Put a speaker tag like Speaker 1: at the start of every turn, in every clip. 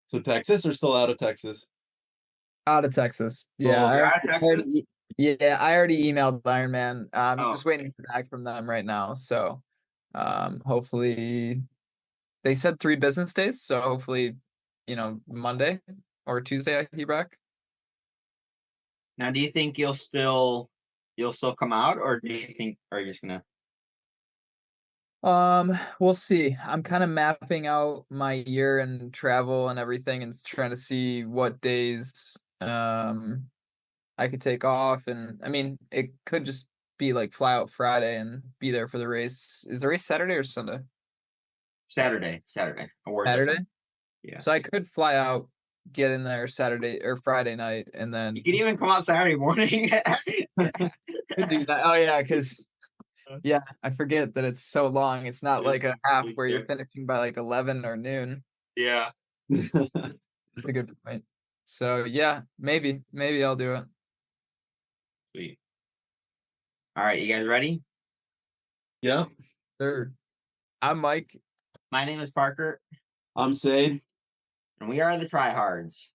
Speaker 1: So Texas or still out of Texas?
Speaker 2: Out of Texas. Yeah,
Speaker 1: Cool.
Speaker 2: I
Speaker 3: You're
Speaker 2: already,
Speaker 3: out of
Speaker 2: I
Speaker 3: Texas?
Speaker 2: already, yeah, I already emailed Ironman. I'm
Speaker 3: Oh,
Speaker 2: just waiting
Speaker 3: okay.
Speaker 2: to hear back from them right now. So, hopefully, they said 3 business days. So hopefully, Monday or Tuesday I hear back.
Speaker 3: Now, do you think you'll still come out, or do you think are you just gonna?
Speaker 2: We'll see. I'm kind of mapping out my year and travel and everything, and trying to see what days I could take off. And I mean, it could just be like fly out Friday and be there for the race. Is the race Saturday or Sunday?
Speaker 3: Saturday. Award
Speaker 2: Saturday.
Speaker 3: different. Yeah.
Speaker 2: So I could fly out, get in there Saturday or Friday night, and
Speaker 3: You
Speaker 2: then
Speaker 3: can even come out Saturday morning.
Speaker 2: could do that. Oh yeah, because yeah, I forget that it's so long. It's not like a half where you're finishing by like 11 or noon.
Speaker 3: Yeah.
Speaker 2: That's a good point. So yeah, maybe I'll do it.
Speaker 3: Sweet. All right, you guys ready?
Speaker 1: Yeah.
Speaker 2: Sure. I'm Mike.
Speaker 3: My name is Parker,
Speaker 1: I'm Seid.
Speaker 3: and we are the Tryhards.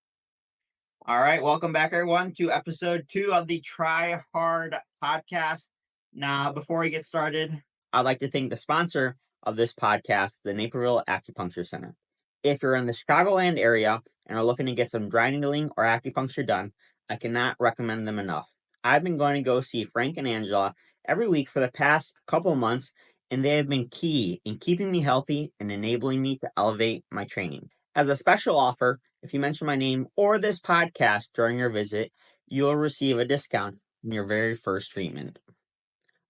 Speaker 3: All right, welcome back, everyone, to episode 2 of the Try Hard podcast. Now, before we get started, I'd like to thank the sponsor of this podcast, the Naperville Acupuncture Center. If you're in the Chicagoland area and are looking to get some dry needling or acupuncture done, I cannot recommend them enough. I've been going to go see Frank and Angela every week for the past couple of months, and they have been key in keeping me healthy and enabling me to elevate my training. As a special offer, if you mention my name or this podcast during your visit, you'll receive a discount on your very first treatment.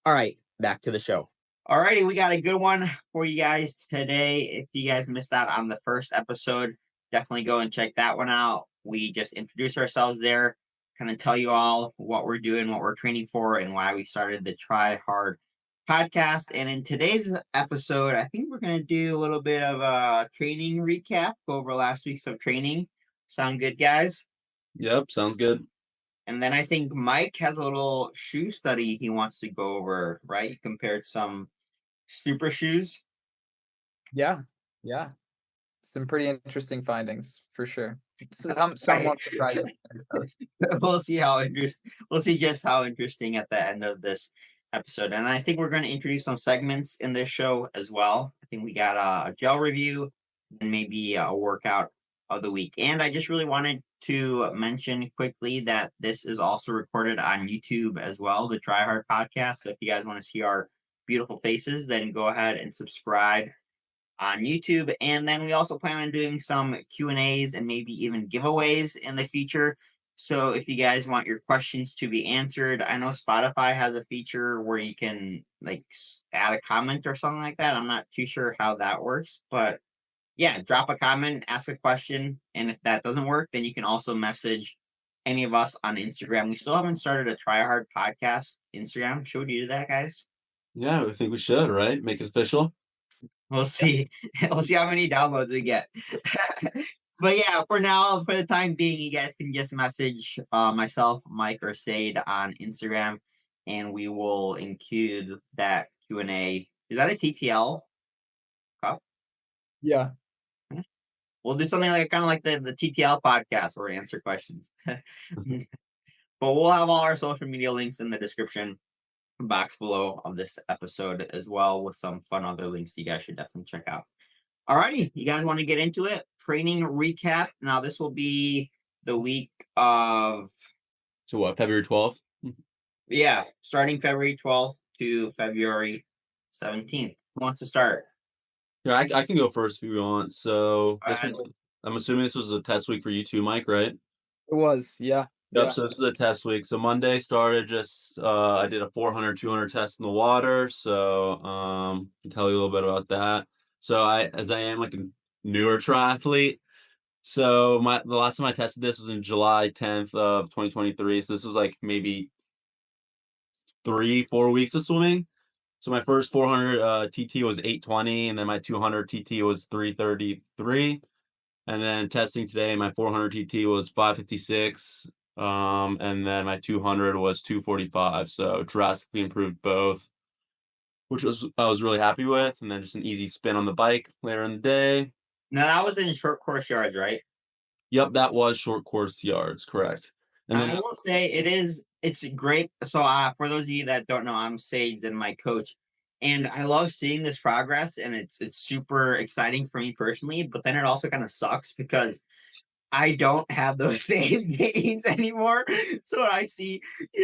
Speaker 3: All right, back to the show. All righty, we got a good one for you guys today. If you guys missed out on the first episode, definitely go and check that one out. We just introduce ourselves there, kind of tell you all what we're doing, what we're training for, and why we started the Try Hard podcast. And in today's episode, I think we're going to do a little bit of a training recap, go over last week's of training. Sound good, guys?
Speaker 1: Yep, sounds good.
Speaker 3: And then I think Mike has a little shoe study he wants to go over, right? He compared some super shoes.
Speaker 2: Yeah, yeah. Some pretty interesting findings for sure. Somewhat surprising.
Speaker 3: We'll see how we'll see just how interesting at the end of this episode. And I think we're going to introduce some segments in this show as well. I think we got a gel review and maybe a workout of the week. And I just really wanted to mention quickly that this is also recorded on YouTube as well, the Try Hard podcast. So if you guys want to see our beautiful faces, then go ahead and subscribe on YouTube. And then we also plan on doing some Q&As and maybe even giveaways in the future. So if you guys want your questions to be answered, I know Spotify has a feature where you can like add a comment or something like that. I'm not too sure how that works, but yeah, drop a comment, ask a question. And if that doesn't work, then you can also message any of us on Instagram. We still haven't started a Try Hard podcast Instagram. Should we do that, guys?
Speaker 1: Yeah, I think we should, right? Make it official.
Speaker 3: We'll see. We'll see how many downloads we get. But yeah, for now, for the time being, you guys can just message myself, Mike, or Seid on Instagram, and we will include that Q&A. Is that a TTL cup?
Speaker 2: Yeah.
Speaker 3: We'll do something like kind of like the TTL podcast where we answer questions. But we'll have all our social media links in the description box below of this episode as well, with some fun other links you guys should definitely check out. Alrighty, you guys want to get into it? Training recap. Now this will be the week of
Speaker 1: So what, February 12th?
Speaker 3: starting February 12th to February 17th. Who wants to start?
Speaker 1: Yeah, I can go first if you want. So
Speaker 3: Uh,
Speaker 1: I'm assuming this was a test week for you too, Mike, right?
Speaker 2: It was, yeah.
Speaker 1: Yep,
Speaker 2: Yeah.
Speaker 1: so this is a test week. So Monday started just I did a 400, 200 test in the water. So can tell you a little bit about that. So as I am like a newer triathlete, so the last time I tested this was in July 10th of 2023. So this was like maybe 3-4 weeks of swimming. So my first 400 TT was 820, and then my 200 TT was 333. And then testing today, my 400 TT was 556. And then my 200 was 245. So drastically improved both, which I was really happy with. And then just an easy spin on the bike later in the day.
Speaker 3: now that was in short course yards, right?
Speaker 1: Yep, that was short course yards, correct. And then
Speaker 3: I will say it's great. So for those of you that don't know, I'm Seid and my coach. And I love seeing this progress and it's super exciting for me personally, but then it also kind of sucks because I don't have those same gains anymore. So when I see,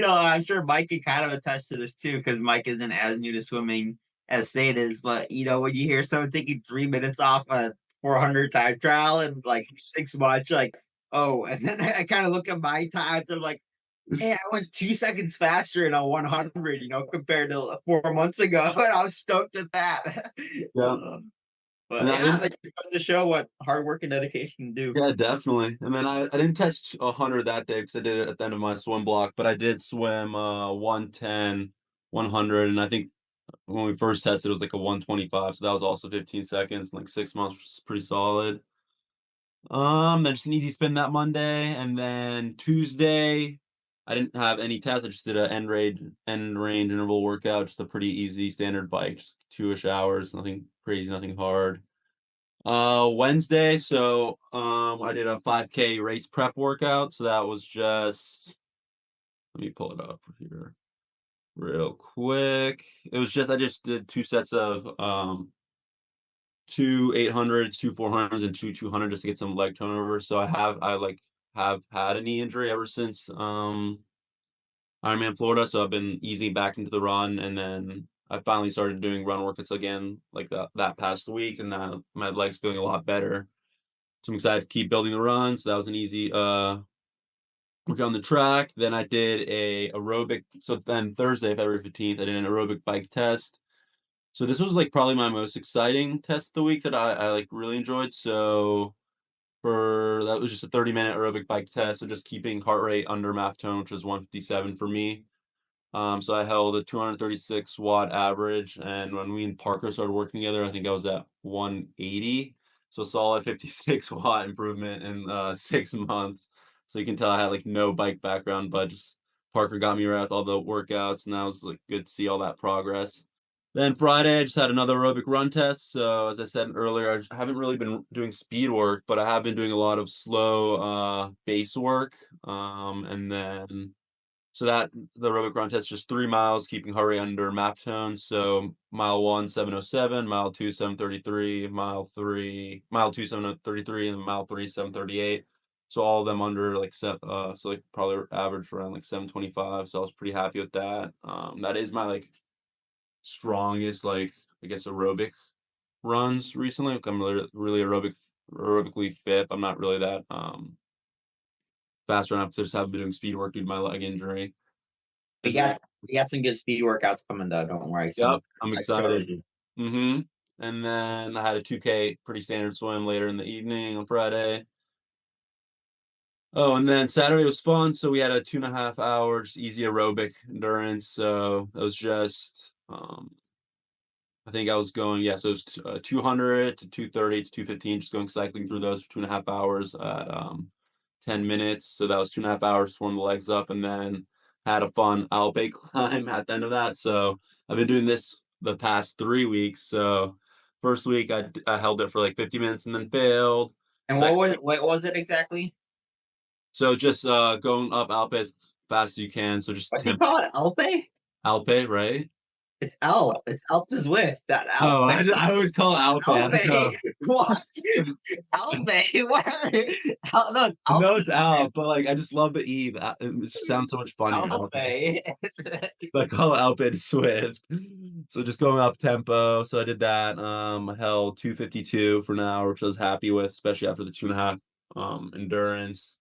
Speaker 3: I'm sure Mike can kind of attest to this too, because Mike isn't as new to swimming as Seid is. But when you hear someone taking 3 minutes off a 400 time trial in like 6 months, like, oh, and then I kind of look at my times, I'm like, hey, I went 2 seconds faster in a 100, compared to 4 months ago, and I was stoked at that.
Speaker 1: yeah.
Speaker 3: But
Speaker 1: And then I
Speaker 3: yeah,
Speaker 1: didn't,
Speaker 3: that just goes to show what hard work and dedication can do.
Speaker 1: yeah, definitely. And then I didn't test 100 that day because I did it at the end of my swim block, but I did swim 110, 100, and I think when we first tested it was like a 125, so that was also 15 seconds, like 6 months, which is pretty solid. Then just an easy spin that Monday, and then Tuesday, I didn't have any tests. I just did a end range interval workout, just a pretty easy standard bike, just 2-ish hours, nothing crazy, nothing hard. Wednesday, so I did a 5K race prep workout, so that was just, let me pull it up here real quick. It was just I just did 2 sets of two 800s, two 400s, and two 200 just to get some leg turnover. So I have had a knee injury ever since Ironman Florida, so I've been easing back into the run, and then I finally started doing run workouts again like that past week, and now my legs feeling a lot better. So I'm excited to keep building the run. So that was an easy work on the track. Then I did a aerobic. So then Thursday, February 15th, I did an aerobic bike test. So this was like probably my most exciting test of the week that I like really enjoyed. So for that was just a 30-minute aerobic bike test. So just keeping heart rate under MAF tone, which was 157 for me. So I held a 236 watt average, and when we and Parker started working together, I think I was at 180. So solid 56 watt improvement in 6 months. So you can tell I had like no bike background, but just Parker got me right with all the workouts, and that was like good to see all that progress. Then Friday, I just had another aerobic run test. So as I said earlier, I haven't really been doing speed work, but I have been doing a lot of slow base work. And then so that the aerobic run test just 3 miles, keeping heart rate under map tone. So mile one, 707, mile two, 733, mile two, 733, and mile three, 738. So all of them under like so like probably average around like 725. So I was pretty happy with that. That is my like strongest like I guess aerobic runs recently. Like I'm really aerobically fit. I'm not really that fast enough to just have been doing speed work due to my leg injury.
Speaker 3: We
Speaker 1: And then,
Speaker 3: got we got some good speed workouts coming though. Don't worry.
Speaker 1: yep,
Speaker 3: Some
Speaker 1: I'm
Speaker 3: I started.
Speaker 1: excited. Mm-hmm. And then I had a 2K pretty standard swim later in the evening on Friday. Oh, and then Saturday was fun. So we had a 2.5 hour just easy aerobic endurance. So it was just I think I was going, yeah, so it was 200 to 230 to 215, just going cycling through those for 2.5 hours at 10 minutes. So that was 2.5 hours to warm the legs up, and then had a fun aerobic climb at the end of that. So I've been doing this the past 3 weeks. So first week I held it for like 50 minutes and then failed.
Speaker 3: And
Speaker 1: Second,
Speaker 3: what was it exactly?
Speaker 1: so just going up Alpe as fast as you can. So just
Speaker 3: What do you
Speaker 1: temp
Speaker 3: call it? Alpe?
Speaker 1: Alpe, right?
Speaker 3: It's Alp. It's Alp is with that
Speaker 1: Oh,
Speaker 3: Alpe.
Speaker 1: I always call it Alpe. I don't
Speaker 3: Alpe.
Speaker 1: know.
Speaker 3: What? Alpe. Whatever. No, it's
Speaker 1: I know it's
Speaker 3: Alpe.
Speaker 1: Alp, but like I just love the E. It just sounds so much funnier. Alpe.
Speaker 3: Alpe.
Speaker 1: But I call it Alpid Swift. So just going up tempo. So I did that. I held 252 for an hour, which I was happy with, especially after the 2.5 endurance.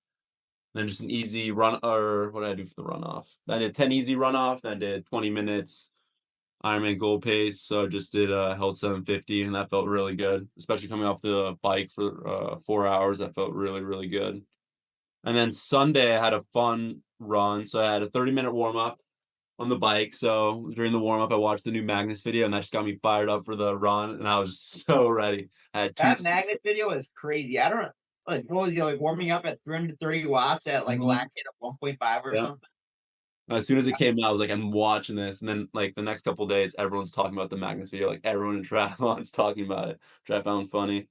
Speaker 1: Then just an easy run, or what did I do for the runoff? I did 10 easy runoff, then I did 20 minutes Ironman goal pace. So I just did held 750, and that felt really good, especially coming off the bike for 4 hours. That felt really, really good. And then Sunday, I had a fun run. So I had a 30-minute warm up on the bike. So during the warm up, I watched the new Magnus video, and that just got me fired up for the run. And I was just so ready. I had two.
Speaker 3: That magnet video is crazy. I don't know. Like, what was he like warming up at 330 watts at like
Speaker 1: Mhm.
Speaker 3: lactate of 1.5 or
Speaker 1: Yeah.
Speaker 3: something?
Speaker 1: As soon as it came out, I was like, I'm watching this. And then, like, the next couple of days, everyone's talking about the Magnus video. Like, everyone in triathlon's talking about it, which I found funny.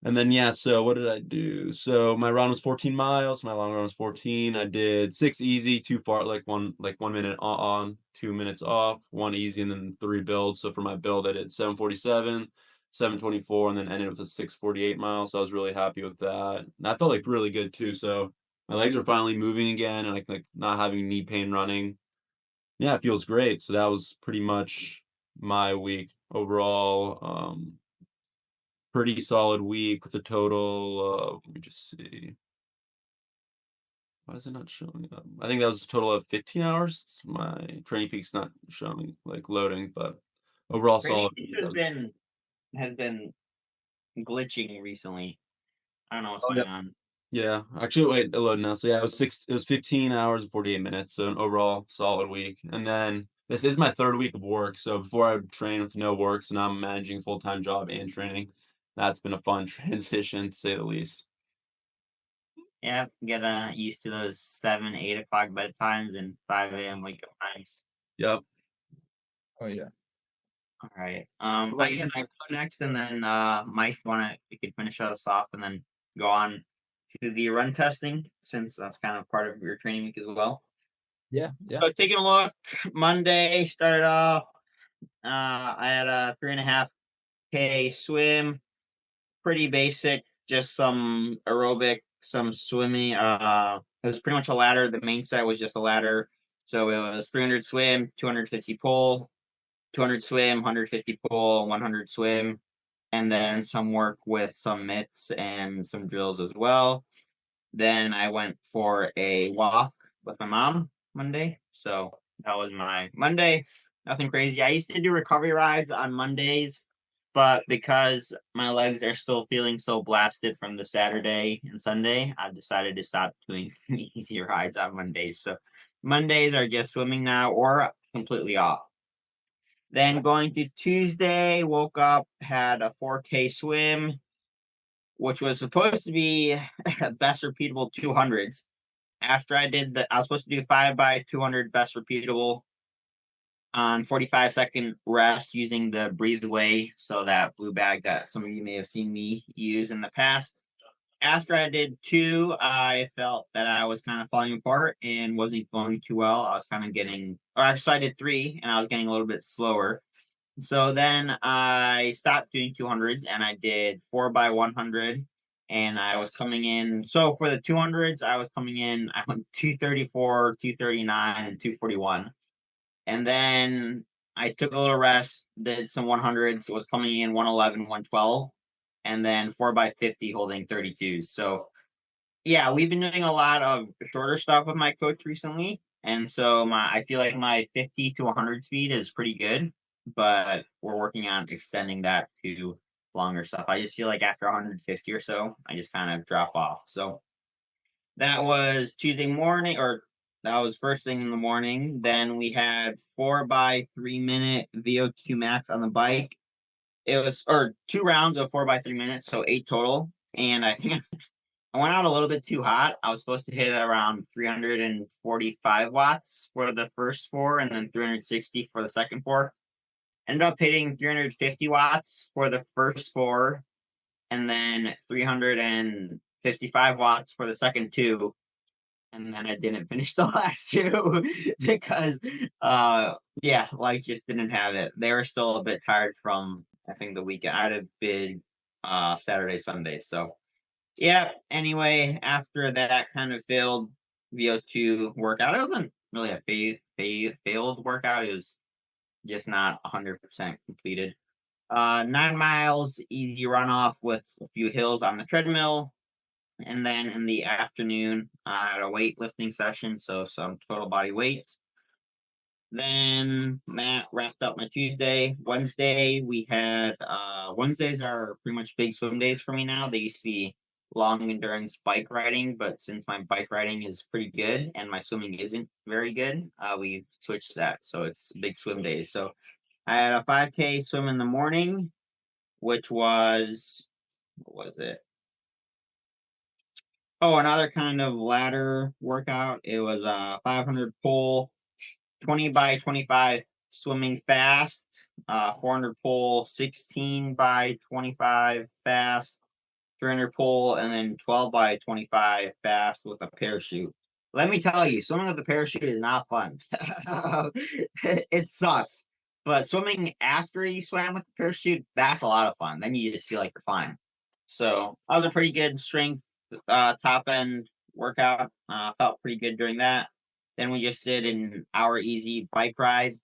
Speaker 1: And then, yeah, so what did I do? So my run was 14 miles. My long run was 14. I did 6 easy, 2 far, like 1 minute on, 2 minutes off, 1 easy, and then 3 builds. So for my build, I did 7:47, 7:24, and then ended with a 6:48 mile. So I was really happy with that. And I felt like really good too. So my legs are finally moving again, and like not having knee pain running. Yeah, it feels great. So that was pretty much my week overall. Pretty solid week with a total of, let me just see. Why is it not showing up? I think that was a total of 15 hours. My Training Peak's not showing, like loading, but overall
Speaker 3: Training
Speaker 1: solid
Speaker 3: Peaks
Speaker 1: week.
Speaker 3: has been glitching recently. I don't know what's
Speaker 1: Oh, yeah.
Speaker 3: going on.
Speaker 1: Yeah, actually, wait, it loaded now. So yeah, it was 15 hours and 48 minutes. So an overall solid week. And then this is my 3rd week of work. So before I would train with no work, so now I'm managing a full-time job and training. That's been a fun transition to say the least.
Speaker 3: Yeah, get used to those 7, 8 o'clock bedtimes and 5 a.m. wake up times.
Speaker 1: Yep.
Speaker 2: Oh yeah.
Speaker 3: All right.
Speaker 1: What
Speaker 3: I guess I go next, and then Mike, we could finish us off, and then go on to the run testing, since that's kind of part of your training week as well.
Speaker 2: Yeah.
Speaker 3: So taking a look, Monday started off. I had a 3.5K swim, pretty basic, just some aerobic, some swimming. It was pretty much a ladder. The main set was just a ladder. So it was 300 swim, 250 pull, 200 swim, 150 pull, 100 swim, and then some work with some mitts and some drills as well. Then I went for a walk with my mom Monday. So that was my Monday. Nothing crazy. I used to do recovery rides on Mondays, but because my legs are still feeling so blasted from the Saturday and Sunday, I've decided to stop doing easy rides on Mondays. So Mondays are just swimming now or completely off. Then going to Tuesday, woke up, had a 4K swim, which was supposed to be best repeatable 200s. After I was supposed to do 5x200 best repeatable on 45-second rest using the Breathe Away. So that blue bag that some of you may have seen me use in the past. After I did 2, I felt that I was kind of falling apart and wasn't going too well. I was kind of or actually I did 3 and I was getting a little bit slower. So then I stopped doing 200s and I did 4x100, and I was coming in. So for the 200s, I was coming in, I went 234, 239, and 241. And then I took a little rest, did some 100s, was coming in 111, 112, and then 4x50 holding 32s. So yeah, we've been doing a lot of shorter stuff with my coach recently. And so I feel like my 50 to 100 speed is pretty good, but we're working on extending that to longer stuff. I just feel like after 150 or so, I just kind of drop off. So that was Tuesday morning, or that was first thing in the morning. Then we had 4x3 minute Vo2 max on the bike. It was, or 2 rounds of 4x3 minutes, so 8 total. And I think I went out a little bit too hot. I was supposed to hit around 345 watts for the first 4 and then 360 for the second 4. Ended up hitting 350 watts for the first 4 and then 355 watts for the second 2. And then I didn't finish the last 2 because, yeah, like just didn't have it. They were still a bit tired from, I think, the weekend. I had a big Saturday, Sunday. So yeah, anyway, after that kind of failed VO2 workout, it wasn't really a failed workout. It was just not 100% completed. 9 miles, easy runoff with a few hills on the treadmill. And then in the afternoon, I had a weightlifting session, so some total body weights. Then that wrapped up my Tuesday. Wednesday, we had Wednesdays are pretty much big swim days for me now. They used to be long endurance bike riding, but since my bike riding is pretty good and my swimming isn't very good, we switched that. So it's big swim days. So I had a 5K swim in the morning, which was, what was it? Oh, another kind of ladder workout. It was a 500 pull, 20x25 swimming fast, 400 pull, 16x25 fast, 300 pull, and then 12 by 25 fast with a parachute. Let me tell you, swimming with a parachute is not fun. It sucks. But swimming after you swam with a parachute, that's a lot of fun. Then you just feel like you're fine. So that was a pretty good strength top end workout. Felt pretty good during that. Then we just did an hour easy bike ride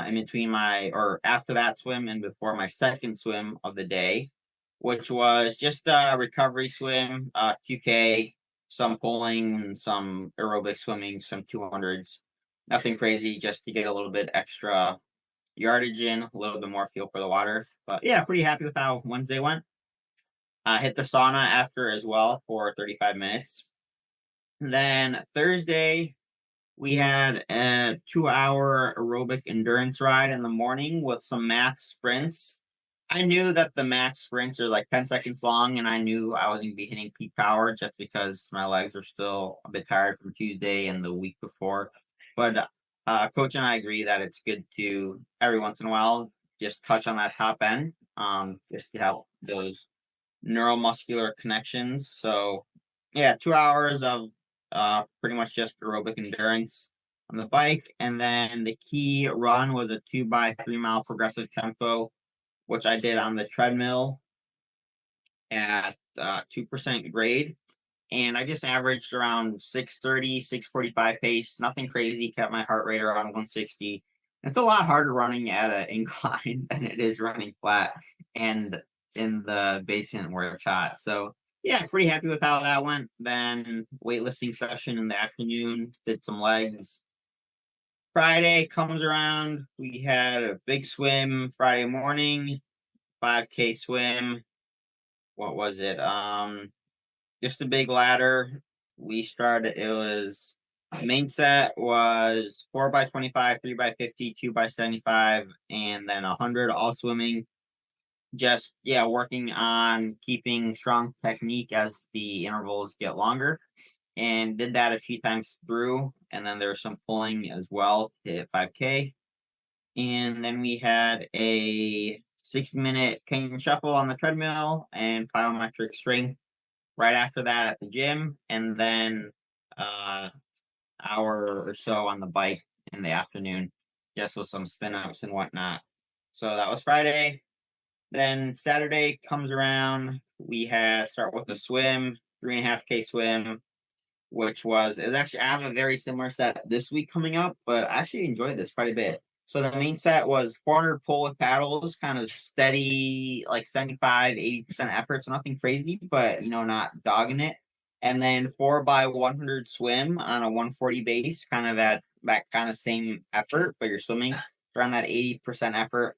Speaker 3: in between after that swim and before my second swim of the day, which was just a recovery swim, 2K, some pulling and some aerobic swimming, some 200s. Nothing crazy, just to get a little bit extra yardage in, a little bit more feel for the water. But yeah, pretty happy with how Wednesday went. Hit the sauna after as well for 35 minutes. Then Thursday, we had a 2-hour aerobic endurance ride in the morning with some max sprints. I knew that the max sprints are like 10 seconds long, and I knew I was going to be hitting peak power just because my legs are still a bit tired from Tuesday and the week before. But Coach and I agree that it's good to, every once in a while, just touch on that top end, just to help those neuromuscular connections. So yeah, 2 hours of pretty much just aerobic endurance on the bike. And then the key run was a 2 by 3 mile progressive tempo, which I did on the treadmill at 2% grade. And I just averaged around 6:30, 6:45 pace, nothing crazy, kept my heart rate around 160. It's a lot harder running at an incline than it is running flat and in the basement where it's hot. So yeah, pretty happy with how that went. Then weightlifting session in the afternoon, did some legs. Friday comes around, we had a big swim Friday morning, 5K swim. What was it? Just a big ladder. We started, it was, main set was 4 by 25, 3 by 50, 2 by 75, and then 100 all swimming. Just, yeah, working on keeping strong technique as the intervals get longer, and did that a few times through. And then there was some pulling as well to hit 5K. And then we had a 60-minute Kenyan shuffle on the treadmill and plyometric strength right after that at the gym. And then hour or so on the bike in the afternoon, just with some spin ups and whatnot. So that was Friday. Then Saturday comes around. We start with a swim, 3.5K swim, which is actually, I have a very similar set this week coming up, but I actually enjoyed this quite a bit. So the main set was 400 pull with paddles, kind of steady, like 75, 80% effort. So nothing crazy, but not dogging it. And then 4 by 100 swim on a 140 base, kind of at that kind of same effort, but you're swimming around that 80% effort.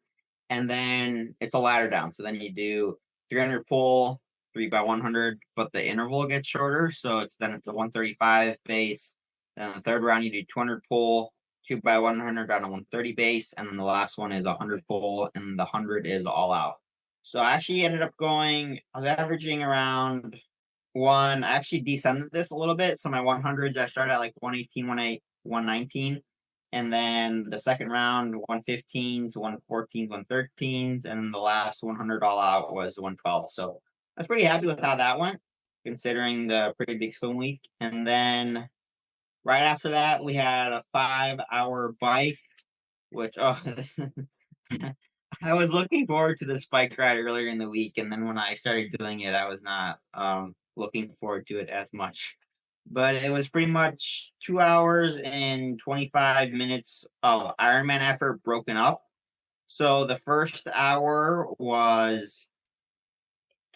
Speaker 3: And then it's a ladder down. So then you do 300 pull, 3 by 100, but the interval gets shorter. So it's a 135 base. Then the third round, you do 200 pull, 2 by 100 on a 130 base. And then the last one is 100 pull, and the 100 is all out. So I actually ended up I was averaging around I actually descended this a little bit. So my 100s, I started at like 118, 119. And then the second round, 115s, 114s, 113s, and the last 100 all out was 112. So I was pretty happy with how that went, considering the pretty big swim week. And then right after that, we had a 5-hour bike, which I was looking forward to this bike ride earlier in the week, and then when I started doing it, I was not looking forward to it as much. But it was pretty much 2 hours and 25 minutes of Ironman effort broken up. So the first hour was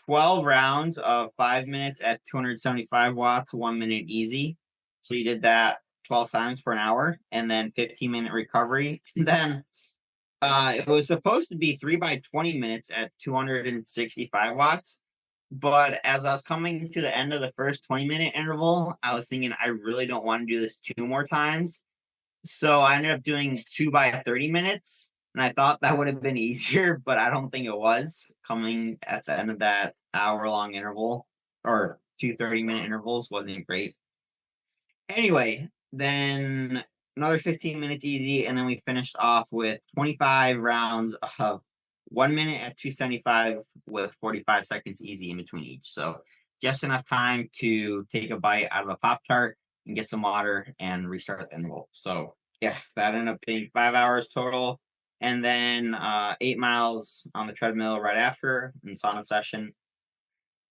Speaker 3: 12 rounds of 5 minutes at 275 watts, 1 minute easy. So you did that 12 times for an hour, and then 15-minute recovery. Then it was supposed to be 3 by 20 minutes at 265 watts. But as I was coming to the end of the first 20-minute interval, I was thinking, I really don't want to do this 2 more times. So I ended up doing 2 by 30 minutes. And I thought that would have been easier, but I don't think it was. Coming at the end of that hour-long interval, or 2 30-minute intervals, wasn't great. Anyway, then another 15 minutes easy, and then we finished off with 25 rounds of 1 minute at 275 with 45 seconds easy in between each. So just enough time to take a bite out of a Pop-Tart and get some water and restart the interval. So yeah, that ended up being 5 hours total. And then 8 miles on the treadmill right after and sauna session.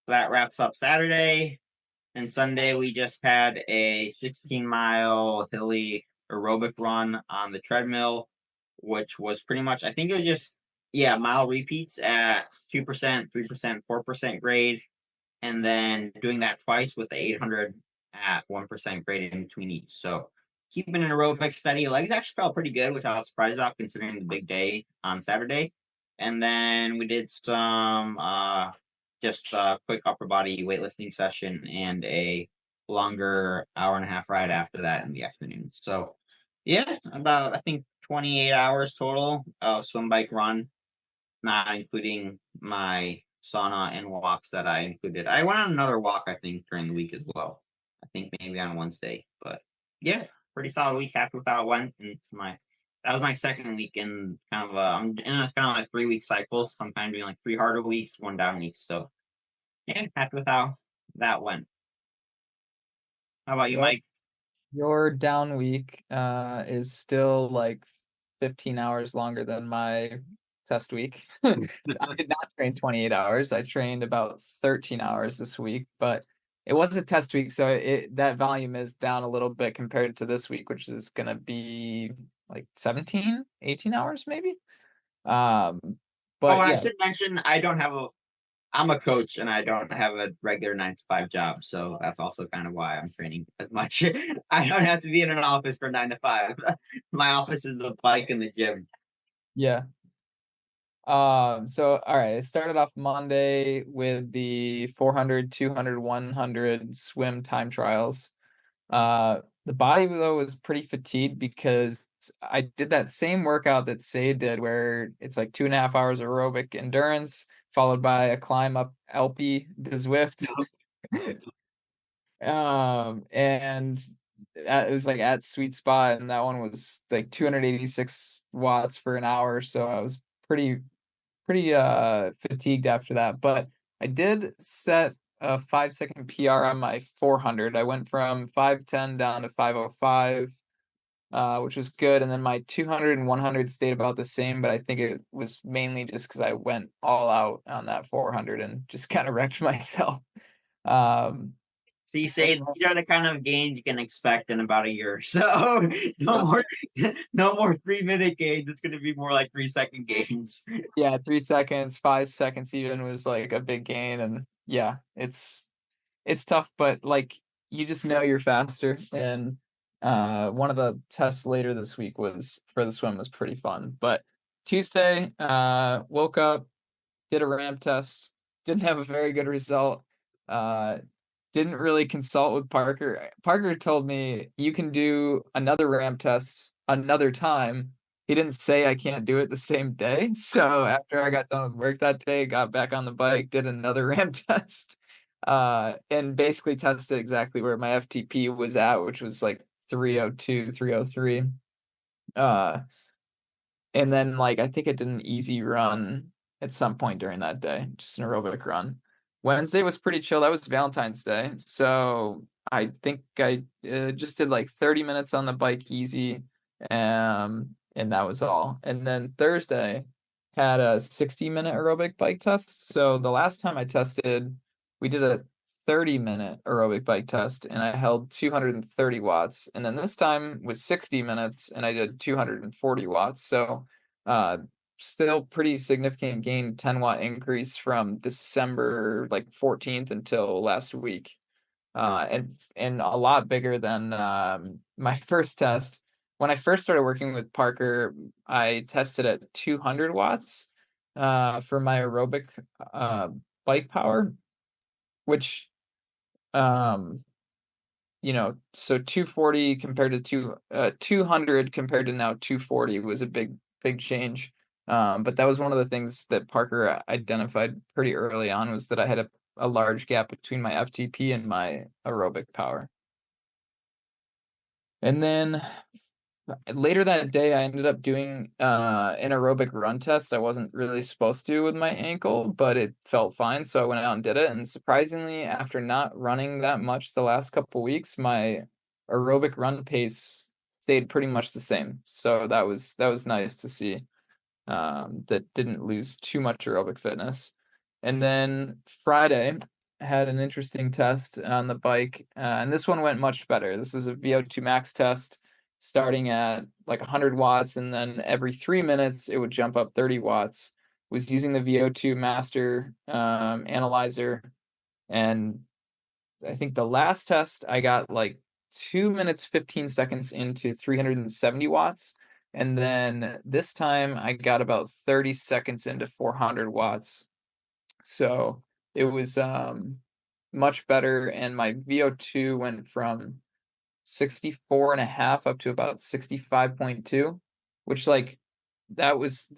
Speaker 3: That wraps up Saturday. And Sunday, we just had a 16-mile hilly aerobic run on the treadmill, which was pretty much, I think it was just, mile repeats at 2%, 3%, 4% grade. And then doing that twice with the 800 at 1% grade in between each. So keeping an aerobic steady. Legs actually felt pretty good, which I was surprised about considering the big day on Saturday. And then we did some just a quick upper body weightlifting session and a longer hour and a half ride after that in the afternoon. So yeah, about I think 28 hours total of swim, bike, run, not including my sauna and walks that I included. I went on another walk, I think, during the week as well. I think maybe on Wednesday, but yeah, pretty solid week. Happy with how it went. And that was my second week in kind of I'm in a kind of like 3-week cycle. So I'm kind of doing like 3 harder weeks, 1 down week. So yeah, happy with how that went. How about you,
Speaker 2: Well,
Speaker 3: Mike?
Speaker 2: your down week is still like 15 hours longer than my test week. I did not train 28 hours. I trained about 13 hours this week, but it was a test week, so that volume is down a little bit compared to this week, which is gonna be like 17, 18 hours maybe.
Speaker 3: Oh,
Speaker 2: But
Speaker 3: and I
Speaker 2: yeah,
Speaker 3: should mention I'm a coach and I don't have a regular 9 to 5 job, so that's also kind of why I'm training as much. I don't have to be in an office for 9 to 5. My office is the bike and the gym.
Speaker 2: yeah. So all right, I started off Monday with the 400, 200, 100 swim time trials. The body though was pretty fatigued because I did that same workout that Seid did, where it's like 2.5 hours aerobic endurance followed by a climb up Alpe to Zwift. And it was like at sweet spot, and that one was like 286 watts for an hour, so I was pretty fatigued after that. But I did set a 5-second PR on my 400. I went from 510 down to 505, which was good. And then my 200 and 100 stayed about the same, but I think it was mainly just because I went all out on that 400 and just kind of wrecked myself. Um,
Speaker 3: So you
Speaker 2: and
Speaker 3: say these are the kind of gains you can expect in about a year. So no more, no more 3-minute gains. It's going to be more like 3-second gains.
Speaker 2: yeah, 3 seconds, 5 seconds even was like a big gain. And yeah, it's tough, but like you just know you're faster. And one of the tests later this week was for the swim was pretty fun. But Tuesday, woke up, did a ramp test, didn't have a very good result. Didn't really consult with Parker. Parker told me you can do another ramp test another time. He didn't say I can't do it the same day. So after I got done with work that day, got back on the bike, did another ramp test, and basically tested exactly where my FTP was at, which was like 302, 303. And then like I think I did an easy run at some point during that day, just an aerobic run. Wednesday was pretty chill. That was Valentine's Day. So I think I just did like 30 minutes on the bike easy. And that was all. And then Thursday had a 60-minute aerobic bike test. So the last time I tested, we did a 30-minute aerobic bike test and I held 230 watts. And then this time was 60 minutes and I did 240 watts. So still pretty significant gain, 10-watt increase from December like 14th until last week. And a lot bigger than my first test. When I first started working with Parker, I tested at 200 watts for my aerobic bike power, which so 240 compared to 200 compared to now 240 was a big change. But that was one of the things that Parker identified pretty early on, was that I had a large gap between my FTP and my aerobic power. And then later that day, I ended up doing an aerobic run test. I wasn't really supposed to with my ankle, but it felt fine, so I went out and did it. And surprisingly, after not running that much the last couple weeks, my aerobic run pace stayed pretty much the same. So that was nice to see. That didn't lose too much aerobic fitness. And then Friday had an interesting test on the bike, and this one went much better. This was a VO2 max test starting at like 100 watts, and then every 3 minutes it would jump up 30 watts. Was using the VO2 master analyzer, and I think the last test I got like 2 minutes 15 seconds into 370 watts. And then this time I got about 30 seconds into 400 watts. So it was much better. And my VO2 went from 64 and a half up to about 65.2, which like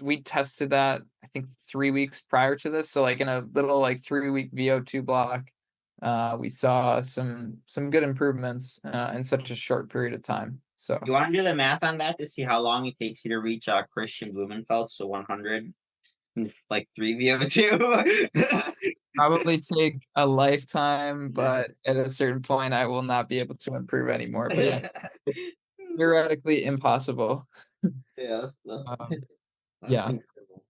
Speaker 2: we tested that I think 3 weeks prior to this. So like in a little like 3 week VO2 block, we saw some good improvements in such a short period of time. So
Speaker 3: You want to do the math on that to see how long it takes you to reach Christian Blumenfeld? So 100, like 3 VO2.
Speaker 2: probably take a lifetime, but at a certain point, I will not be able to improve anymore. But yeah, theoretically impossible.
Speaker 3: Yeah,
Speaker 2: Um,
Speaker 3: that's
Speaker 2: yeah,
Speaker 3: incredible.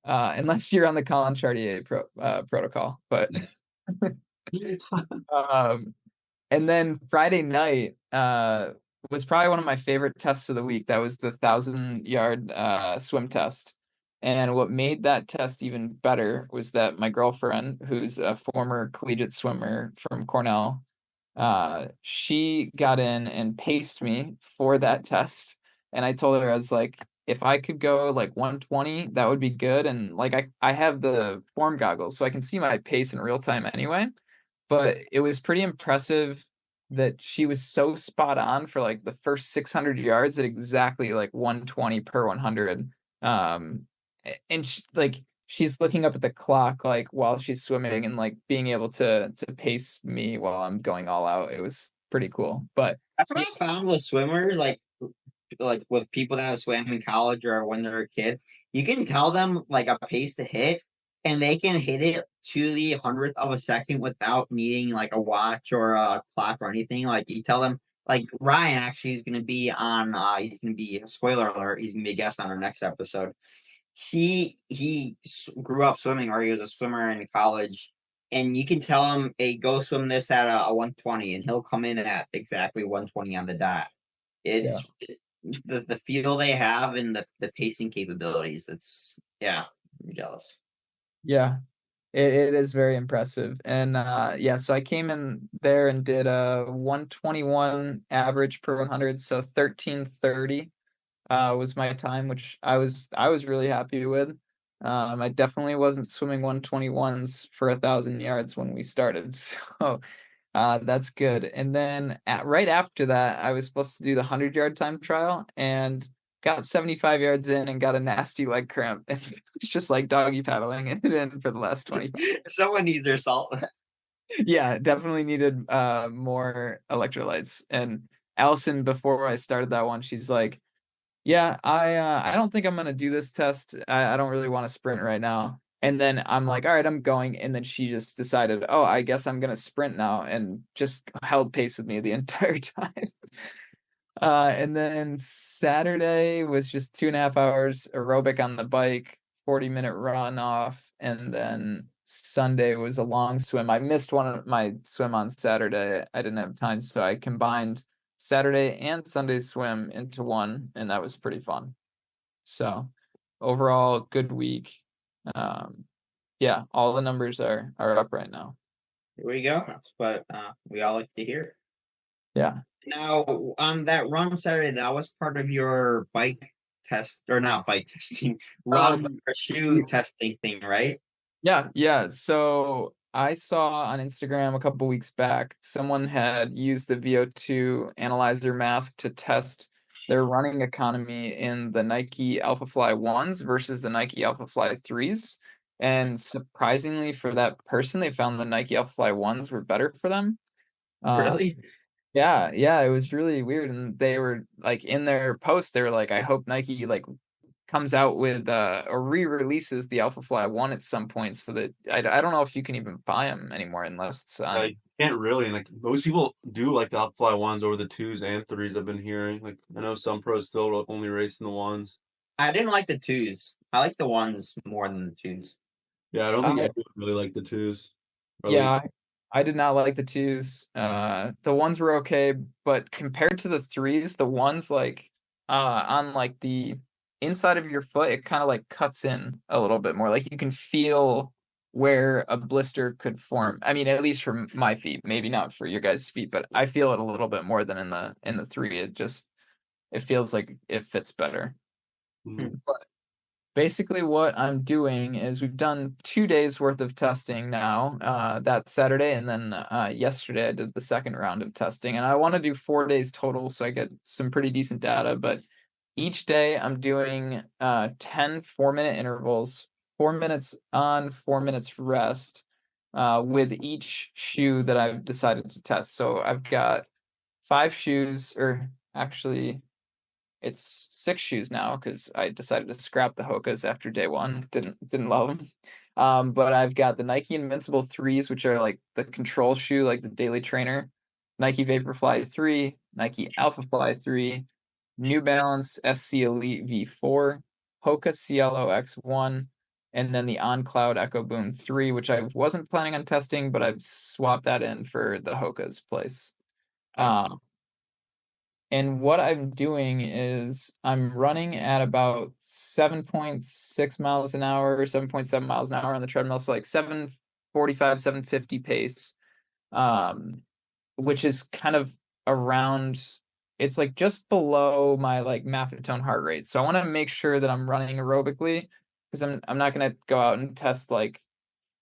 Speaker 2: unless you're on the Colin Chartier protocol. But um, and then Friday night was probably one of my favorite tests of the week. That was the 1,000-yard swim test. And what made that test even better was that my girlfriend, who's a former collegiate swimmer from Cornell, she got in and paced me for that test. And I told her, I was like, if I could go like 120, that would be good. And like I have the form goggles, so I can see my pace in real time anyway. But it was pretty impressive that she was so spot on for like the first 600 yards at exactly like 120 per 100. And like she's looking up at the clock like while she's swimming and like being able to pace me while I'm going all out. It was pretty cool. But
Speaker 3: That's what I found with swimmers, like with people that have swam in college or when they're a kid. You can tell them like a pace to hit, and they can hit it to the 100th of a second without needing like a watch or a clock or anything. Like you tell them, like Ryan actually is going to be on. He's going to be, spoiler alert. He's going to be a guest on our next episode. He grew up swimming, or he was a swimmer in college, and you can tell him, "Hey, go swim this at a 120," and he'll come in at exactly 120 on the dot.
Speaker 2: yeah.
Speaker 3: It's the feel they have and the pacing capabilities. It's yeah, I'm jealous.
Speaker 2: Yeah, it is very impressive. And yeah, so I came in there and did a 121 average per 100, so 13:30 was my time, which I was really happy with. I definitely wasn't swimming 121s for 1,000 yards when we started, so that's good. And then right after that, I was supposed to do the 100-yard time trial and got 75 yards in and got a nasty leg cramp. And it's just like doggy paddling it in for the last 25.
Speaker 3: Someone needs their salt.
Speaker 2: Yeah, definitely needed more electrolytes. And Allison, before I started that one, she's like, yeah, I don't think I'm gonna do this test. I don't really want to sprint right now. And then I'm like, all right, I'm going. And then she just decided, oh, I guess I'm gonna sprint now, and just held pace with me the entire time. And then Saturday was just 2.5 hours aerobic on the bike, 40-minute run off, and then Sunday was a long swim. I missed one of my swim on Saturday. I didn't have time, so I combined Saturday and Sunday swim into one, and that was pretty fun. So overall, good week. Yeah, all the numbers are up right now.
Speaker 3: Here we go. That's what we all like to hear.
Speaker 2: Yeah.
Speaker 3: Now, on that run Saturday, that was part of your bike test, or not bike testing, run or shoe testing thing, right?
Speaker 2: Yeah. So I saw on Instagram a couple weeks back, someone had used the VO2 analyzer mask to test their running economy in the Nike Alphafly 1s versus the Nike Alphafly 3s. And surprisingly for that person, they found the Nike Alphafly 1s were better for them. Uh,
Speaker 3: Really?
Speaker 2: Yeah, yeah, it was really weird. And they were like in their post, they were like, I hope Nike like comes out with or re-releases the Alpha Fly 1 at some point so that I don't know if you can even buy them anymore unless it's on.
Speaker 1: I can't really, and like most people do like the Alpha ones over the twos and threes. I've been hearing. Like I know some pros still only racing the ones.
Speaker 3: I didn't like the twos. I like the ones more than the twos.
Speaker 1: Yeah, I don't think
Speaker 2: Uh,
Speaker 1: anyone really like the twos, or at
Speaker 2: yeah,
Speaker 1: least
Speaker 2: I did not like the twos. The ones were okay, but compared to the threes, the ones like on like the inside of your foot, it kind of like cuts in a little bit more. Like you can feel where a blister could form. I mean, at least for my feet, maybe not for your guys' feet, but I feel it a little bit more than in the three. It feels like it fits better.
Speaker 1: Mhm.
Speaker 2: Basically, what I'm doing is we've done 2 days worth of testing now, that Saturday, and then yesterday I did the second round of testing, and I want to do 4 days total so I get some pretty decent data. But each day I'm doing 10 4-minute intervals, 4 minutes on, 4 minutes rest, with each shoe that I've decided to test. So I've got 5 shoes, or actually it's 6 shoes now because I decided to scrap the Hokas after day one. Didn't love them. But I've got the Nike Invincible threes, which are like the control shoe, like the daily trainer. Nike Vaporfly 3, Nike Alpha Fly 3, New Balance SC Elite V4, Hoka Cielo X1, and then the On Cloud Echo Boom 3, which I wasn't planning on testing, but I've swapped that in for the Hoka's place. Um, and what I'm doing is I'm running at about 7.6 miles an hour, or 7.7 miles an hour on the treadmill. So like 7:45, 7:50 pace, um, which is kind of around, it's like just below my like Maffetone heart rate. So I want to make sure that I'm running aerobically because I'm not going to go out and test like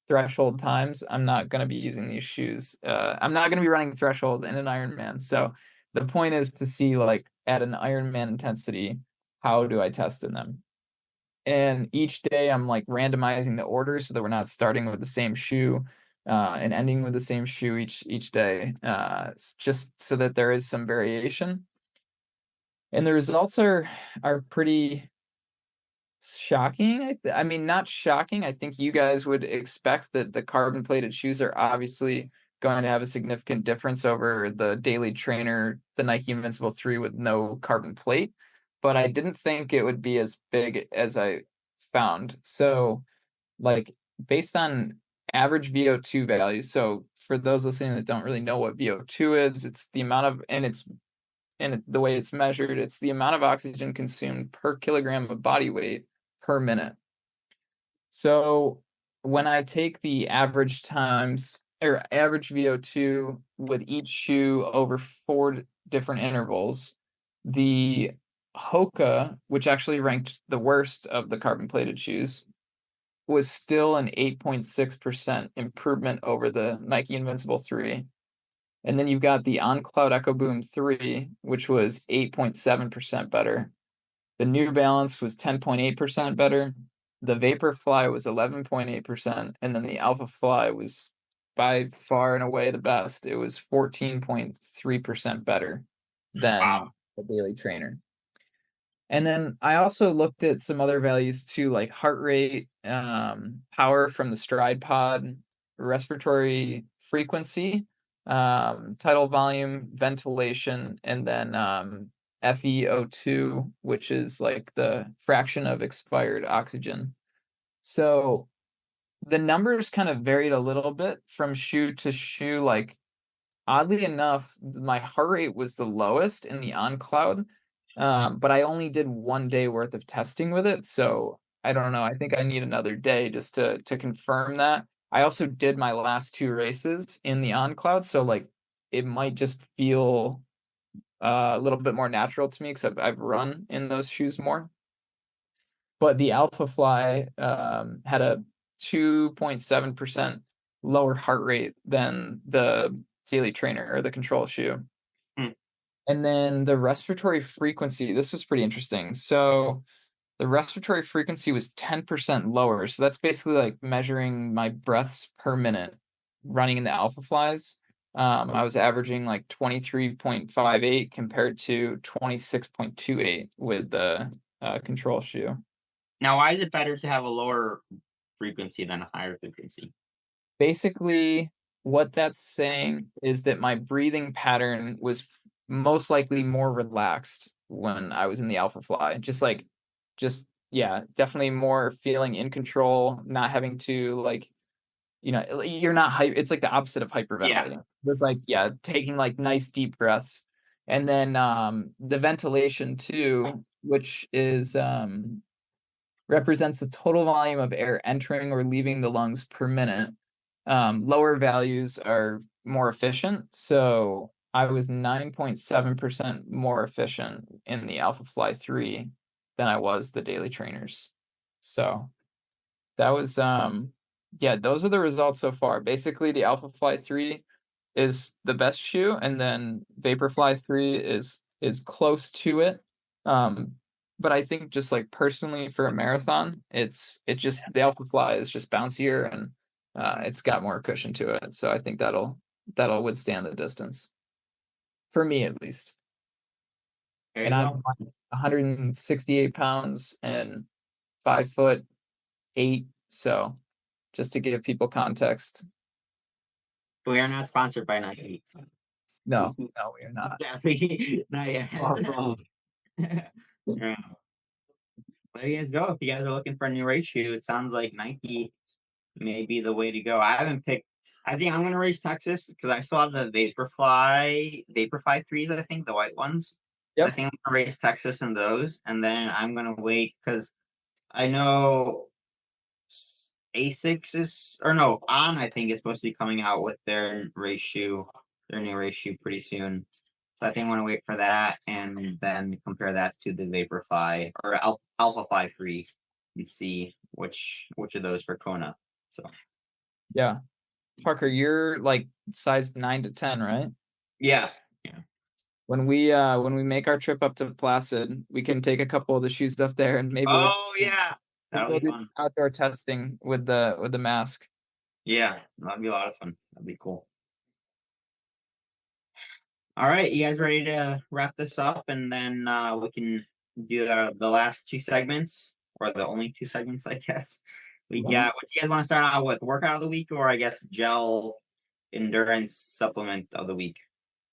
Speaker 2: threshold times. I'm not going to be using these shoes. I'm not going to be running threshold in an Ironman. So the point is to see like at an Ironman intensity, how do I test in them? And each day I'm like randomizing the order so that we're not starting with the same shoe and ending with the same shoe each day, just so that there is some variation. And the results are pretty shocking. I mean, not shocking. I think you guys would expect that the carbon plated shoes are obviously going to have a significant difference over the daily trainer, the Nike Invincible 3 with no carbon plate, but I didn't think it would be as big as I found. So, like, based on average VO2 values, so for those listening that don't really know what VO2 is, it's the amount of, the way it's measured, it's the amount of oxygen consumed per kilogram of body weight per minute. So when I take the average times or average VO2 with each shoe over 4 different intervals, the Hoka, which actually ranked the worst of the carbon plated shoes, was still an 8.6% improvement over the Nike Invincible 3. And then you've got the On Cloud Echo Boom 3, which was 8.7% better. The New Balance was 10.8% better. The Vaporfly was 11.8%. And then the Alpha Fly was by far and away the best. It was 14.3% better than the Daily Trainer. And then I also looked at some other values too, like heart rate, power from the stride pod, respiratory frequency, tidal volume, ventilation, and then FeO2, which is like the fraction of expired oxygen. So the numbers kind of varied a little bit from shoe to shoe. Like oddly enough, my heart rate was the lowest in the on cloud, but I only did 1 day worth of testing with it. So I don't know. I think I need another day just to confirm that. I also did my last 2 races in the on cloud, so like it might just feel a little bit more natural to me because I've run in those shoes more. But the Alpha Fly had a 2.7% lower heart rate than the Daily Trainer or the control shoe.
Speaker 3: Hmm.
Speaker 2: And then the respiratory frequency, this was pretty interesting. So the respiratory frequency was 10% lower. So that's basically like measuring my breaths per minute running in the Alpha Flies. I was averaging like 23.58 compared to 26.28 with the control shoe.
Speaker 3: Now, why is it better to have a lower frequency than a higher frequency?
Speaker 2: Basically, what that's saying is that my breathing pattern was most likely more relaxed when I was in the Alpha Fly. Yeah, definitely more feeling in control, not having to like, you're not hype. It's like the opposite of hyperventilating. It's like, yeah, taking like nice deep breaths. And then the ventilation too, which is represents the total volume of air entering or leaving the lungs per minute. Lower values are more efficient. So I was 9.7% more efficient in the Alpha Fly 3 than I was the daily trainers. So that was yeah, those are the results so far. Basically, the Alpha Fly 3 is the best shoe, and then Vaporfly 3 is close to it. But I think just like personally for a marathon, it just the Alpha Fly is just bouncier and it's got more cushion to it. So I think that'll withstand the distance. For me at least. And I'm 168 pounds and 5'8". So just to give people context.
Speaker 3: We are not sponsored by Nike.
Speaker 2: No, we are not.
Speaker 3: Definitely not yet. Yeah. There you guys go. If you guys are looking for a new race shoe, it sounds like Nike may be the way to go. I haven't picked. I think I'm gonna race Texas because I still have the Vaporfly threes. I think the white ones.
Speaker 2: Yep.
Speaker 3: I think I'm gonna race Texas in those, and then I'm gonna wait because I know Asics is or no On. I think is supposed to be coming out with their race shoe, their new race shoe pretty soon. So I think I want to wait for that and then compare that to the Vaporfly or Alpha Fly 3 and see which of those for Kona. So
Speaker 2: yeah. Parker, you're like size 9 to 10, right?
Speaker 3: yeah.
Speaker 2: When we make our trip up to Placid, we can take a couple of the shoes up there and maybe
Speaker 3: that'll be
Speaker 2: do
Speaker 3: fun.
Speaker 2: outdoor testing with the mask.
Speaker 3: Yeah, that'd be a lot of fun. That'd be cool. All right, you guys ready to wrap this up and then we can do the last two segments or the only two segments, I guess. We got what do you guys want to start out with? Workout of the week or I guess gel endurance supplement of the week?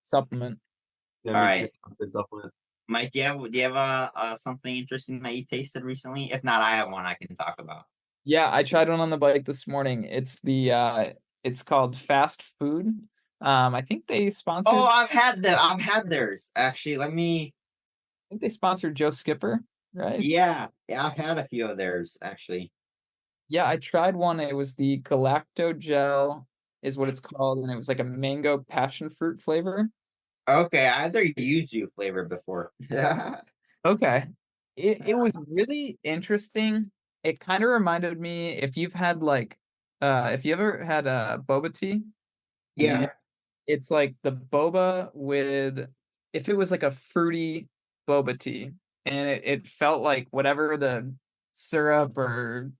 Speaker 2: Supplement.
Speaker 1: Yeah,
Speaker 3: All right.
Speaker 1: supplement.
Speaker 3: Mike, do you have something interesting that you tasted recently? If not, I have one I can talk about.
Speaker 2: Yeah, I tried one on the bike this morning. It's it's called Fast Food. I think they sponsored.
Speaker 3: Oh, I've had them. I've had theirs. Actually,
Speaker 2: I think they sponsored Joe Skipper, right?
Speaker 3: Yeah, I've had a few of theirs actually.
Speaker 2: Yeah, I tried one. It was the Galacto Gel, is what it's called, and it was like a mango passion fruit flavor.
Speaker 3: Okay, I had their yuzu flavor before.
Speaker 2: Okay. It was really interesting. It kind of reminded me if you've had like if you ever had a boba tea.
Speaker 3: Yeah.
Speaker 2: It's like the boba with if it was like a fruity boba tea and it felt like whatever the syrup or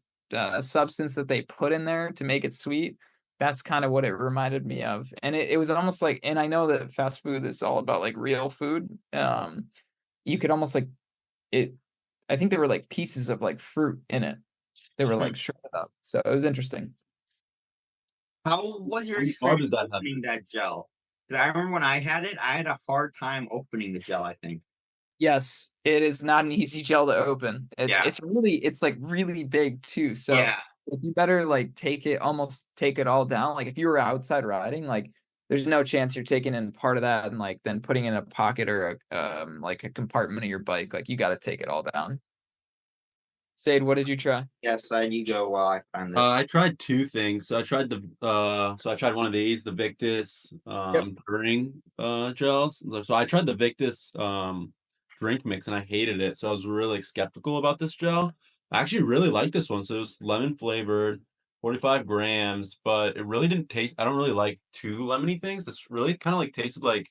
Speaker 2: substance that they put in there to make it sweet, that's kind of what it reminded me of. And it was almost like, and I know that fast food is all about like real food. You could almost like it, I think there were like pieces of like fruit in it. They were like shredded up. So it was interesting.
Speaker 3: How was your
Speaker 1: How many
Speaker 3: experience
Speaker 1: carbs does that have?
Speaker 3: opening that gel? Because I remember when I had it, I had a hard time opening the gel, I think.
Speaker 2: Yes, it is not an easy gel to open. It's like really big too. So
Speaker 3: Yeah.
Speaker 2: if you better like almost take it all down. Like if you were outside riding, like there's no chance you're taking in part of that and like then putting in a pocket or like a compartment of your bike. Like you got to take it all down. Said, what did you try?
Speaker 3: Yes, I you go while I find this.
Speaker 1: I tried two things. So I tried I tried one of these, the Victus
Speaker 2: Yep.
Speaker 1: drink gels. So I tried the Victus drink mix and I hated it. So I was really skeptical about this gel. I actually really like this one. So it was lemon flavored, 45 grams, but it really didn't taste. I don't really like too lemony things. This really kind of like tasted like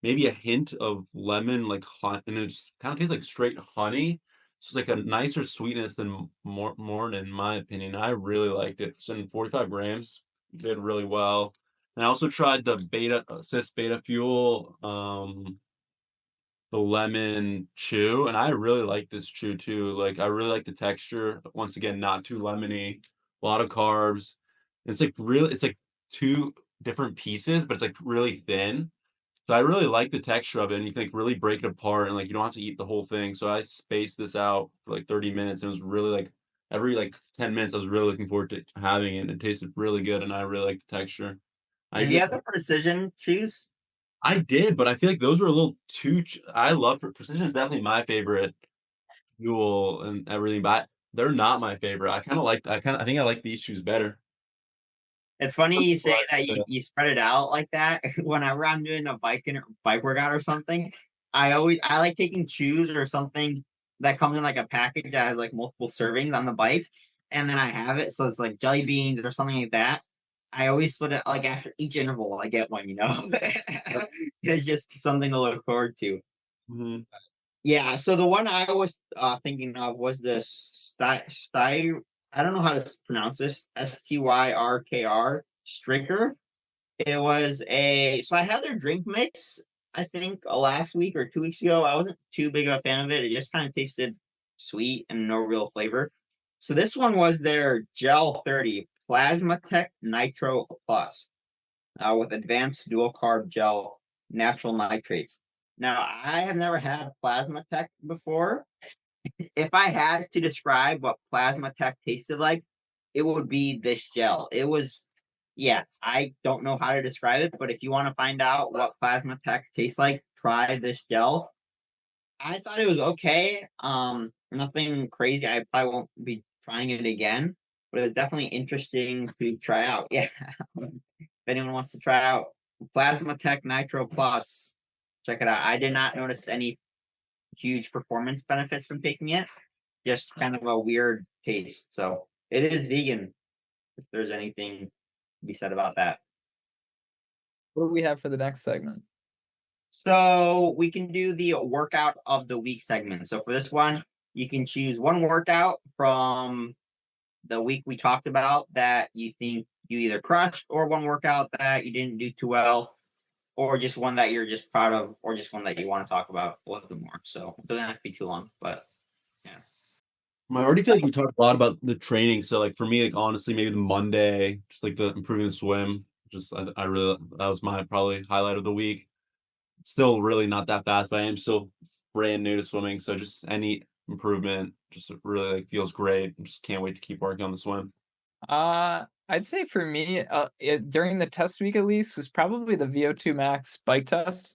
Speaker 1: maybe a hint of lemon, like hot, and it just kind of tastes like straight honey. So it's like a nicer sweetness than more in my opinion. I really liked it. It's in 45 grams, did really well. And I also tried the Beta Fuel, the lemon chew, and I really like this chew too. Like I really like the texture. Once again, not too lemony, a lot of carbs. It's like two different pieces, but it's like really thin. So I really like the texture of it, and you can like really break it apart, and like you don't have to eat the whole thing. So I spaced this out for like 30 minutes, and it was really like every like 10 minutes, I was really looking forward to having it. And it tasted really good, and I really like the texture. I
Speaker 3: Did you
Speaker 1: just
Speaker 3: have the precision chews?
Speaker 1: I did, but I feel like those were a little too. I love Precision is definitely my favorite fuel and everything, but they're not my favorite. I think I like these shoes better.
Speaker 3: It's funny you say that
Speaker 1: But,
Speaker 3: you spread it out like that. Whenever I'm doing a bike workout or something, I like taking chews or something that comes in like a package that has like multiple servings on the bike, and then I have it so it's like jelly beans or something like that. I always split it like after each interval. I get one, it's just something to look forward to.
Speaker 1: mhm.
Speaker 3: Yeah, so the one I was thinking of was the sty. I don't know how to pronounce this. Styrkr Stricker. It was a so I had their drink mix. I think last week or 2 weeks ago. I wasn't too big of a fan of it. It just kind of tasted sweet and no real flavor. So this one was their Gel 30 Plasma Tech Nitro Plus with advanced dual carb gel natural nitrates. Now, I have never had Plasma Tech before. If I had to describe what Plasma Tech tasted like, it would be this gel. It was, yeah, I don't know how to describe it, but if you want to find out what Plasma Tech tastes like, try this gel. I thought it was okay. Nothing crazy. I probably won't be trying it again, but it's definitely interesting to try out. Yeah. If anyone wants to try out Plasma Tech Nitro Plus, check it out. I did not notice any huge performance benefits from taking it. Just kind of a weird taste. So it is vegan, if there's anything to be said about that.
Speaker 2: What do we have for the next segment?
Speaker 3: So we can do the workout of the week segment. So for this one, you can choose one workout from the week we talked about that you think you either crushed, or one workout that you didn't do too well, or just one that you're just proud of, or just one that you want to talk about a little bit more. So it doesn't have to be too long, but yeah.
Speaker 1: I already feel like we talked a lot about the training. So like for me, like honestly, maybe the Monday, just like the improving the swim. I really that was my probably highlight of the week. Still really not that fast, but I am still brand new to swimming. So just any improvement just really like feels great. Just can't wait to keep working on the swim.
Speaker 2: I'd say for me, during the test week at least, was probably the VO2 max bike test.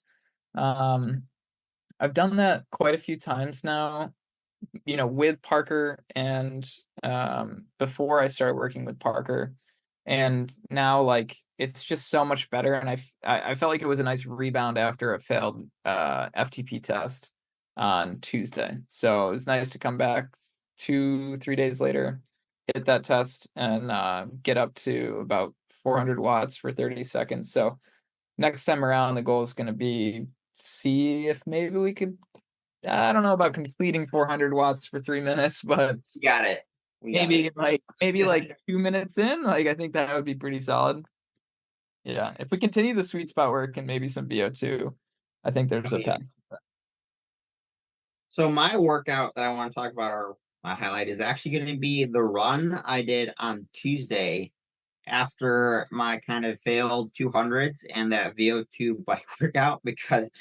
Speaker 2: I've done that quite a few times now, with Parker and before I started working with Parker. And now like it's just so much better. And I felt like it was a nice rebound after a failed FTP test on Tuesday. So it was nice to come back 2-3 days later, hit that test, and get up to about 400 watts for 30 seconds. So next time around, the goal is going to be see if maybe we could. I don't know about completing 400 watts for 3 minutes, but
Speaker 3: We got it. We got
Speaker 2: maybe
Speaker 3: it.
Speaker 2: like 2 minutes in, like I think that would be pretty solid. Yeah, if we continue the sweet spot work and maybe some VO2, I think there's a path.
Speaker 3: So my workout that I want to talk about, or my highlight, is actually going to be the run I did on Tuesday after my kind of failed 200s and that VO2 bike workout, because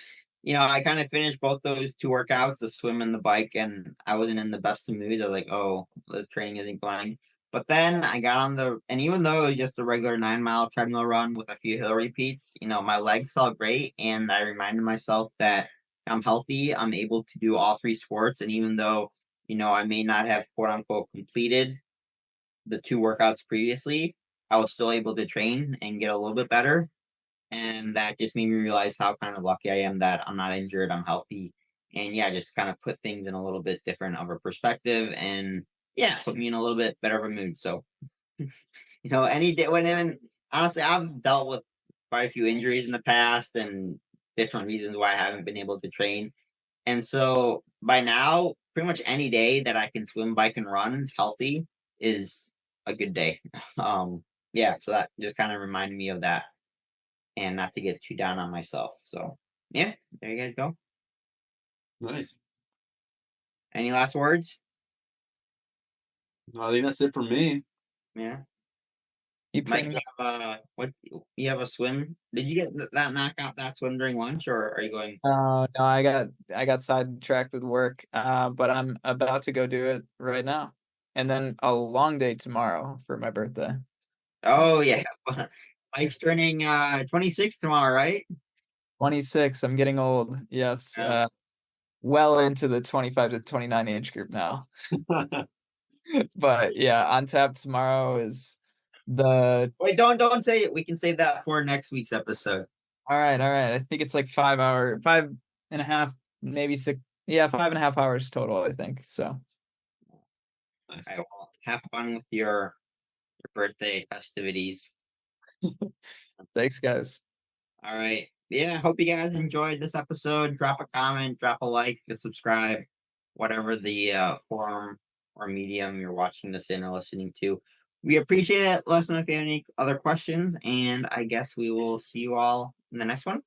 Speaker 3: I kind of finished both those two workouts, the swim and the bike, and I wasn't in the best of moods. I was like, oh, the training isn't going. But then I got and even though it was just a regular 9 mile treadmill run with a few hill repeats, my legs felt great. And I reminded myself that I'm healthy, I'm able to do all three sports. And even though, I may not have quote unquote completed the two workouts previously, I was still able to train and get a little bit better. And that just made me realize how kind of lucky I am that I'm not injured, I'm healthy. And yeah, just kind of put things in a little bit different of a perspective, and yeah, put me in a little bit better of a mood. So, any day honestly, I've dealt with quite a few injuries in the past and different reasons why I haven't been able to train. And so by now, pretty much any day that I can swim, bike, and run healthy is a good day. Yeah, so that just kind of reminded me of that. and not to get too down on myself. So yeah, there you guys go.
Speaker 1: Nice.
Speaker 3: Any last words?
Speaker 1: I think that's it for me.
Speaker 3: Yeah.
Speaker 2: Keep
Speaker 3: Mike,
Speaker 2: training.
Speaker 3: you have a swim? Did you get that knock out that swim during lunch, or are you going?
Speaker 2: No, I got sidetracked with work. But I'm about to go do it right now, and then a long day tomorrow for my birthday.
Speaker 3: Oh yeah, Mike's turning 26 tomorrow, right?
Speaker 2: 26. I'm getting old. Yes.
Speaker 3: Yeah.
Speaker 2: Well into the 25 to 29 age group now. But yeah, on tap tomorrow is the
Speaker 3: Wait, don't say it. We can save that for next week's episode.
Speaker 2: all right. I think it's like 5.5, maybe 6. Yeah, 5.5 hours total, I think. So
Speaker 1: Nice.
Speaker 3: I will have fun with your birthday festivities.
Speaker 2: thanks, guys.
Speaker 3: All right. Yeah, hope you guys enjoyed this episode. Drop a comment, drop a like, subscribe, whatever the forum or medium you're watching this in or listening to. We appreciate it. Let us know if you have any other questions, and I guess we will see you all in the next one.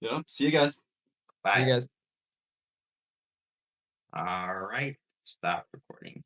Speaker 1: Yeah. See you guys.
Speaker 3: Bye.
Speaker 2: You guys.
Speaker 3: All right. Stop recording.